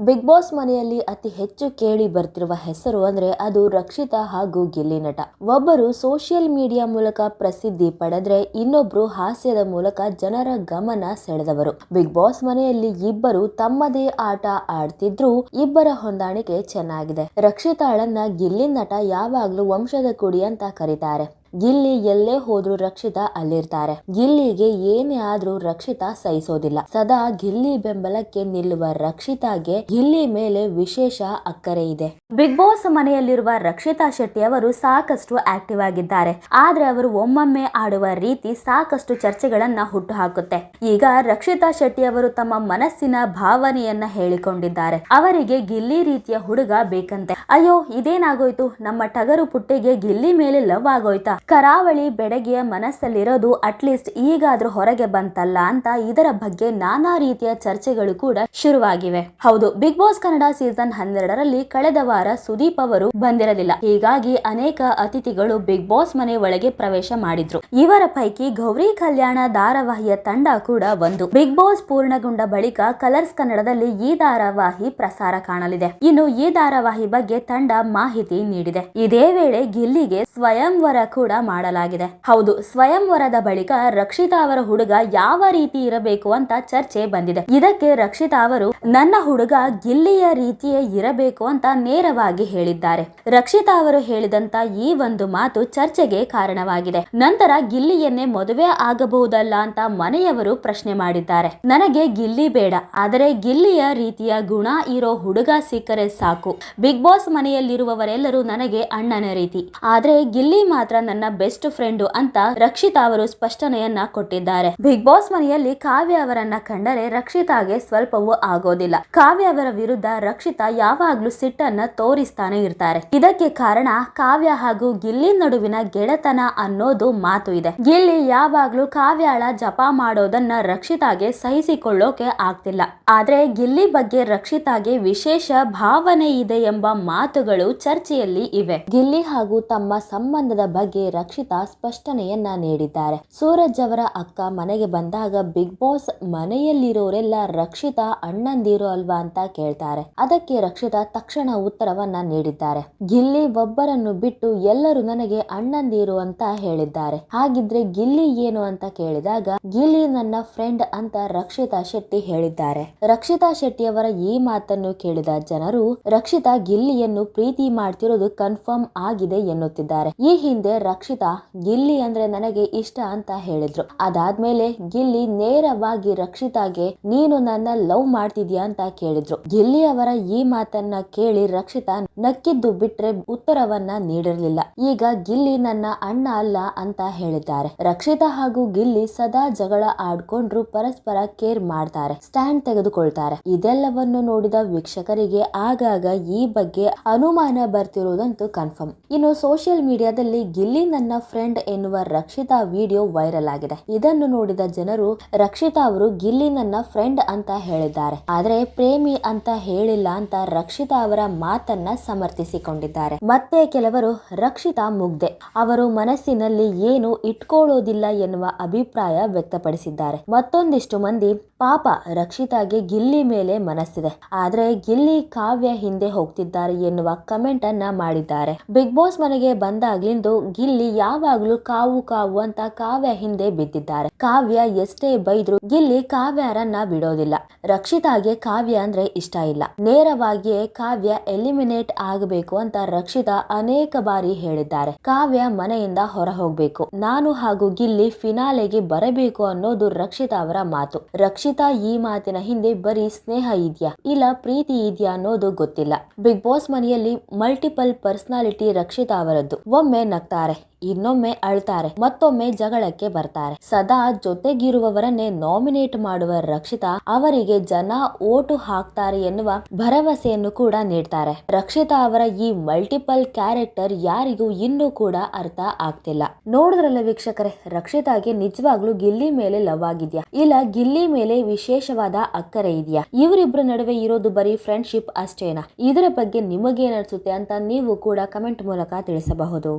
Big boss ಮನೆಯಲ್ಲಿ ಅತಿ ಹೆಚ್ಚು ಕೇಳಿ ಬರ್ತಿರುವ ಹೆಸರು ಅಂದ್ರೆ ಅದು ರಕ್ಷಿತಾ ಹಾಗೂ ಗಿಲ್ಲಿ ನಟ. ಒಬ್ಬರು ಸೋಷಿಯಲ್ ಮೀಡಿಯಾ ಮೂಲಕ ಪ್ರಸಿದ್ಧಿ ಪಡೆದ್ರೆ ಇನ್ನೊಬ್ರು ಹಾಸ್ಯದ ಮೂಲಕ ಜನರ ಗಮನ ಸೆಳೆದವರು. ಬಿಗ್ ಬಾಸ್ ಮನೆಯಲ್ಲಿ ಇಬ್ಬರು ತಮ್ಮದೇ ಆಟ ಆಡ್ತಿದ್ರು. ಇಬ್ಬರ ಹೊಂದಾಣಿಕೆ ಚೆನ್ನಾಗಿದೆ. ರಕ್ಷಿತಾಳನ್ನ ಗಿಲ್ಲಿ ನಟ ಯಾವಾಗ್ಲೂ ವಂಶದ ಕುಡಿ ಅಂತ ಕರೀತಾರೆ. ಗಿಲ್ಲಿ ಎಲ್ಲೇ ಹೋದ್ರು ರಕ್ಷಿತಾ ಅಲ್ಲಿರ್ತಾರೆ. ಗಿಲ್ಲಿಗೆ ಏನೇ ಆದ್ರೂ ರಕ್ಷಿತಾ ಸಹಿಸೋದಿಲ್ಲ. ಸದಾ ಗಿಲ್ಲಿ ಬೆಂಬಲಕ್ಕೆ ನಿಲ್ಲುವ ರಕ್ಷಿತಾಗೆ ಗಿಲ್ಲಿ ಮೇಲೆ ವಿಶೇಷ ಅಕ್ಕರೆ ಇದೆ. ಬಿಗ್ ಬಾಸ್ ಮನೆಯಲ್ಲಿರುವ ರಕ್ಷಿತಾ ಶೆಟ್ಟಿ ಅವರು ಸಾಕಷ್ಟು ಆಕ್ಟಿವ್ ಆಗಿದ್ದಾರೆ. ಆದ್ರೆ ಅವರು ಒಮ್ಮೊಮ್ಮೆ ಆಡುವ ರೀತಿ ಸಾಕಷ್ಟು ಚರ್ಚೆಗಳನ್ನ ಹುಟ್ಟುಹಾಕುತ್ತೆ. ಈಗ ರಕ್ಷಿತಾ ಶೆಟ್ಟಿ ಅವರು ತಮ್ಮ ಮನಸ್ಸಿನ ಭಾವನೆಯನ್ನ ಹೇಳಿಕೊಂಡಿದ್ದಾರೆ. ಅವರಿಗೆ ಗಿಲ್ಲಿ ರೀತಿಯ ಹುಡುಗ ಬೇಕಂತೆ. ಅಯ್ಯೋ, ಇದೇನಾಗೋಯ್ತು, ನಮ್ಮ ಟಗರು ಪುಟ್ಟಿಗೆ ಗಿಲ್ಲಿ ಮೇಲೆ ಲವ್ ಆಗೋಯ್ತಾ? ಕರಾವಳಿ ಬೆಡಗಿಯ ಮನಸ್ಸಲ್ಲಿರೋದು ಅಟ್ಲೀಸ್ಟ್ ಈಗಾದ್ರೂ ಹೊರಗೆ ಬಂತಲ್ಲ ಅಂತ ಇದರ ಬಗ್ಗೆ ನಾನಾ ರೀತಿಯ ಚರ್ಚೆಗಳು ಕೂಡ ಶುರುವಾಗಿವೆ. ಹೌದು, ಬಿಗ್ ಬಾಸ್ ಕನ್ನಡ ಸೀಸನ್ 12ರಲ್ಲಿ ಕಳೆದ ವಾರ ಸುದೀಪ್ ಅವರು ಬಂದಿರಲಿಲ್ಲ. ಹೀಗಾಗಿ ಅನೇಕ ಅತಿಥಿಗಳು ಬಿಗ್ ಬಾಸ್ ಮನೆ ಒಳಗೆ ಪ್ರವೇಶ ಮಾಡಿದ್ರು. ಇವರ ಪೈಕಿ ಗೌರಿ ಕಲ್ಯಾಣ ಧಾರಾವಾಹಿಯ ತಂಡ ಕೂಡ ಒಂದು. ಬಿಗ್ ಬಾಸ್ ಪೂರ್ಣಗೊಂಡ ಬಳಿಕ ಕಲರ್ಸ್ ಕನ್ನಡದಲ್ಲಿ ಈ ಧಾರಾವಾಹಿ ಪ್ರಸಾರ ಕಾಣಲಿದೆ. ಇನ್ನು ಈ ಧಾರಾವಾಹಿ ಬಗ್ಗೆ ತಂಡ ಮಾಹಿತಿ ನೀಡಿದೆ. ಇದೇ ವೇಳೆ ಗಿಲ್ಲಿಗೆ ಸ್ವಯಂವರ ಕೂಡ ಮಾಡಲಾಗಿದೆ. ಹೌದು, ಸ್ವಯಂವರದ ಬಳಿಕ ರಕ್ಷಿತಾ ಅವರ ಹುಡುಗ ಯಾವ ರೀತಿ ಇರಬೇಕು ಅಂತ ಚರ್ಚೆ ಬಂದಿದೆ. ಇದಕ್ಕೆ ರಕ್ಷಿತಾ ಅವರು ನನ್ನ ಹುಡುಗ ಗಿಲ್ಲಿಯ ರೀತಿಯೇ ಇರಬೇಕು ಅಂತ ನೇರವಾಗಿ ಹೇಳಿದ್ದಾರೆ. ರಕ್ಷಿತಾ ಅವರು ಹೇಳಿದಂತ ಈ ಒಂದು ಮಾತು ಚರ್ಚೆಗೆ ಕಾರಣವಾಗಿದೆ. ನಂತರ ಗಿಲ್ಲಿಯನ್ನೇ ಮದುವೆ ಆಗಬಹುದಲ್ಲ ಅಂತ ಮನೆಯವರು ಪ್ರಶ್ನೆ ಮಾಡಿದ್ದಾರೆ. ನನಗೆ ಗಿಲ್ಲಿ ಬೇಡ, ಆದರೆ ಗಿಲ್ಲಿಯ ರೀತಿಯ ಗುಣ ಇರೋ ಹುಡುಗ ಸಿಕ್ಕರೆ ಸಾಕು. ಬಿಗ್ ಬಾಸ್ ಮನೆಯಲ್ಲಿರುವವರೆಲ್ಲರೂ ನನಗೆ ಅಣ್ಣನ ರೀತಿ, ಆದ್ರೆ ಗಿಲ್ಲಿ ಮಾತ್ರ ನನ್ನ ಬೆಸ್ಟ್ ಫ್ರೆಂಡು ಅಂತ ರಕ್ಷಿತಾ ಅವರು ಸ್ಪಷ್ಟನೆಯನ್ನ ಕೊಟ್ಟಿದ್ದಾರೆ. ಬಿಗ್ ಬಾಸ್ ಮನೆಯಲ್ಲಿ ಕಾವ್ಯ ಅವರನ್ನ ಕಂಡರೆ ರಕ್ಷಿತಾಗೆ ಸ್ವಲ್ಪವೂ ಆಗೋದಿಲ್ಲ. ಕಾವ್ಯ ಅವರ ವಿರುದ್ಧ ರಕ್ಷಿತಾ ಯಾವಾಗ್ಲೂ ಸಿಟ್ಟನ್ನ ತೋರಿಸ್ತಾನೆ ಇರ್ತಾರೆ. ಇದಕ್ಕೆ ಕಾರಣ ಕಾವ್ಯ ಹಾಗೂ ಗಿಲ್ಲಿ ನಡುವಿನ ಗೆಳೆತನ ಅನ್ನೋದು ಮಾತು ಇದೆ. ಗಿಲ್ಲಿ ಯಾವಾಗ್ಲೂ ಕಾವ್ಯಾಳ ಜಪ ಮಾಡೋದನ್ನ ರಕ್ಷಿತಾಗೆ ಸಹಿಸಿಕೊಳ್ಳೋಕೆ ಆಗ್ತಿಲ್ಲ. ಆದ್ರೆ ಗಿಲ್ಲಿ ಬಗ್ಗೆ ರಕ್ಷಿತಾಗೆ ವಿಶೇಷ ಭಾವನೆ ಇದೆ ಎಂಬ ಮಾತುಗಳು ಚರ್ಚೆಯಲ್ಲಿ ಇವೆ. ಗಿಲ್ಲಿ ಹಾಗೂ ತಮ್ಮ ಸಂಬಂಧದ ಬಗ್ಗೆ ರಕ್ಷಿತಾ ಸ್ಪಷ್ಟನೆಯನ್ನ ನೀಡಿದ್ದಾರೆ. ಸೂರಜ್ ಅವರ ಅಕ್ಕ ಮನೆಗೆ ಬಂದಾಗ ಬಿಗ್ ಬಾಸ್ ಮನೆಯಲ್ಲಿರೋರೆಲ್ಲ ರಕ್ಷಿತಾ ಅಣ್ಣಂದಿರು ಅಲ್ವಾ ಅಂತ ಕೇಳ್ತಾರೆ. ಅದಕ್ಕೆ ರಕ್ಷಿತಾ ತಕ್ಷಣ ಉತ್ತರವನ್ನ ನೀಡಿದ್ದಾರೆ. ಗಿಲ್ಲಿ ಒಬ್ಬರನ್ನು ಬಿಟ್ಟು ಎಲ್ಲರೂ ನನಗೆ ಅಣ್ಣಂದಿರು ಅಂತ ಹೇಳಿದ್ದಾರೆ. ಹಾಗಿದ್ರೆ ಗಿಲ್ಲಿ ಏನು ಅಂತ ಕೇಳಿದಾಗ ಗಿಲ್ಲಿ ನನ್ನ ಫ್ರೆಂಡ್ ಅಂತ ರಕ್ಷಿತಾ ಶೆಟ್ಟಿ ಹೇಳಿದ್ದಾರೆ. ರಕ್ಷಿತಾ ಶೆಟ್ಟಿ ಅವರ ಈ ಮಾತನ್ನು ಕೇಳಿದ ಜನರು ರಕ್ಷಿತಾ ಗಿಲ್ಲಿಯನ್ನು ಪ್ರೀತಿ ಮಾಡ್ತಿರೋದು ಕನ್ಫರ್ಮ್ ಆಗಿದೆ ಎನ್ನುತ್ತಿದ್ದಾರೆ. ಈ ಹಿಂದೆ ರಕ್ಷಿತಾ ಗಿಲ್ಲಿ ಅಂದ್ರೆ ನನಗೆ ಇಷ್ಟ ಅಂತ ಹೇಳಿದ್ರು. ಅದಾದ್ಮೇಲೆ ಗಿಲ್ಲಿ ನೇರವಾಗಿ ರಕ್ಷಿತಾಗೆ ನೀನು ನನ್ನ ಲವ್ ಮಾಡ್ತಿದ್ಯಾ ಅಂತ ಕೇಳಿದ್ರು. ಗಿಲ್ಲಿ ಅವರ ಈ ಮಾತನ್ನ ಕೇಳಿ ರಕ್ಷಿತಾ ನಕ್ಕಿದ್ದು ಬಿಟ್ರೆ ಉತ್ತರವನ್ನ ನೀಡಿರಲಿಲ್ಲ. ಈಗ ಗಿಲ್ಲಿ ನನ್ನ ಅಣ್ಣ ಅಲ್ಲ ಅಂತ ಹೇಳಿದ್ದಾರೆ. ರಕ್ಷಿತಾ ಹಾಗೂ ಗಿಲ್ಲಿ ಸದಾ ಜಗಳ ಆಡ್ಕೊಂಡ್ರು ಪರಸ್ಪರ ಕೇರ್ ಮಾಡ್ತಾರೆ, ಸ್ಟ್ಯಾಂಡ್ ತೆಗೆದುಕೊಳ್ತಾರೆ. ಇದೆಲ್ಲವನ್ನು ನೋಡಿದ ವೀಕ್ಷಕರಿಗೆ ಆಗಾಗ ಈ ಬಗ್ಗೆ ಅನುಮಾನ ಬರ್ತಿರೋದಂತೂ ಕನ್ಫರ್ಮ್. ಇನ್ನು ಸೋಷಿಯಲ್ ಮೀಡಿಯಾದಲ್ಲಿ ಗಿಲ್ಲಿ ನನ್ನ ಫ್ರೆಂಡ್ ಎನ್ನುವ ರಕ್ಷಿತಾ ವಿಡಿಯೋ ವೈರಲ್ ಆಗಿದೆ. ಇದನ್ನು ನೋಡಿದ ಜನರು ರಕ್ಷಿತಾ ಅವರು ಗಿಲ್ಲಿ ನನ್ನ ಫ್ರೆಂಡ್ ಅಂತ ಹೇಳಿದ್ದಾರೆ, ಆದ್ರೆ ಪ್ರೇಮಿ ಅಂತ ಹೇಳಿಲ್ಲ ಅಂತ ರಕ್ಷಿತಾ ಅವರ ಮಾತನ್ನ ಸಮರ್ಥಿಸಿಕೊಂಡಿದ್ದಾರೆ. ಮತ್ತೆ ಕೆಲವರು ರಕ್ಷಿತಾ ಮುಗ್ಧೆ, ಅವರು ಮನಸ್ಸಿನಲ್ಲಿ ಏನು ಇಟ್ಕೊಳ್ಳೋದಿಲ್ಲ ಎನ್ನುವ ಅಭಿಪ್ರಾಯ ವ್ಯಕ್ತಪಡಿಸಿದ್ದಾರೆ. ಮತ್ತೊಂದಿಷ್ಟು ಮಂದಿ ಪಾಪ ರಕ್ಷಿತಾಗೆ ಗಿಲ್ಲಿ ಮೇಲೆ ಮನಸ್ಸಿದೆ, ಆದ್ರೆ ಗಿಲ್ಲಿ ಕಾವ್ಯ ಹಿಂದೆ ಹೋಗ್ತಿದ್ದಾರೆ ಎನ್ನುವ ಕಮೆಂಟ್ ಅನ್ನ ಮಾಡಿದ್ದಾರೆ. ಬಿಗ್ ಬಾಸ್ ಮನೆಗೆ ಬಂದಾಗ್ಲಿಂದು ಗಿಲ್ಲಿ ಯಾವಾಗ್ಲೂ ಕಾವು ಕಾವು ಅಂತ ಕಾವ್ಯ ಹಿಂದೆ ಬಿದ್ದಿದ್ದಾರೆ. ಕಾವ್ಯ ಎಷ್ಟೇ ಬೈದ್ರು ಗಿಲ್ಲಿ ಕಾವ್ಯರನ್ನ ಬಿಡೋದಿಲ್ಲ. ರಕ್ಷಿತಾಗೆ ಕಾವ್ಯ ಅಂದ್ರೆ ಇಷ್ಟ ಇಲ್ಲ. ನೇರವಾಗಿಯೇ ಕಾವ್ಯ ಎಲಿಮಿನೇಟ್ ಆಗಬೇಕು ಅಂತ ರಕ್ಷಿತಾ ಅನೇಕ ಬಾರಿ ಹೇಳಿದ್ದಾರೆ. ಕಾವ್ಯ ಮನೆಯಿಂದ ಹೊರ ಹೋಗ್ಬೇಕು, ನಾನು ಹಾಗೂ ಗಿಲ್ಲಿ ಫಿನಾಲೆಗೆ ಬರಬೇಕು ಅನ್ನೋದು ರಕ್ಷಿತಾ ಅವರ ಮಾತು. ರಕ್ಷಿತಾ ಈ ಮಾತಿನ ಹಿಂದೆ ಬರೀ ಸ್ನೇಹ ಇದೆಯಾ ಇಲ್ಲ ಪ್ರೀತಿ ಇದೆಯಾ ಅನ್ನೋದು ಗೊತ್ತಿಲ್ಲ. ಬಿಗ್ ಬಾಸ್ ಮನೆಯಲ್ಲಿ ಮಲ್ಟಿಪಲ್ ಪರ್ಸನಾಲಿಟಿ ರಕ್ಷಿತಾ ಅವರದ್ದು. ಒಮ್ಮೆ ನಗ್ತಾರೆ, ಇನ್ನೊಮ್ಮೆ ಅಳ್ತಾರೆ, ಮತ್ತೊಮ್ಮೆ ಜಗಳಕ್ಕೆ ಬರ್ತಾರೆ. ಸದಾ ಜೊತೆಗಿರುವವರನ್ನೇ ನಾಮಿನೇಟ್ ಮಾಡುವ ರಕ್ಷಿತಾ ಅವರಿಗೆ ಜನ ಓಟು ಹಾಕ್ತಾರೆ ಎನ್ನುವ ಭರವಸೆಯನ್ನು ಕೂಡ ನೀಡ್ತಾರೆ. ರಕ್ಷಿತಾ ಅವರ ಈ ಮಲ್ಟಿಪಲ್ ಕ್ಯಾರೆಕ್ಟರ್ ಯಾರಿಗೂ ಇನ್ನೂ ಕೂಡ ಅರ್ಥ ಆಗ್ತಿಲ್ಲ. ನೋಡಿದ್ರಲ್ಲ ವೀಕ್ಷಕರೇ, ರಕ್ಷಿತಾಗೆ ನಿಜವಾಗ್ಲೂ ಗಿಲ್ಲಿ ಮೇಲೆ ಲವ್ ಆಗಿದ್ಯಾ ಇಲ್ಲ ಗಿಲ್ಲಿ ಮೇಲೆ ವಿಶೇಷವಾದ ಅಕ್ಕರೆ ಇದೆಯಾ? ಇವರಿಬ್ಬರ ನಡುವೆ ಇರೋದು ಬರೀ ಫ್ರೆಂಡ್ಶಿಪ್ ಅಷ್ಟೇನಾ? ಇದರ ಬಗ್ಗೆ ನಿಮಗೇನ್ ಅನ್ಸುತ್ತೆ ಅಂತ ನೀವು ಕೂಡ ಕಮೆಂಟ್ ಮೂಲಕ ತಿಳಿಸಬಹುದು.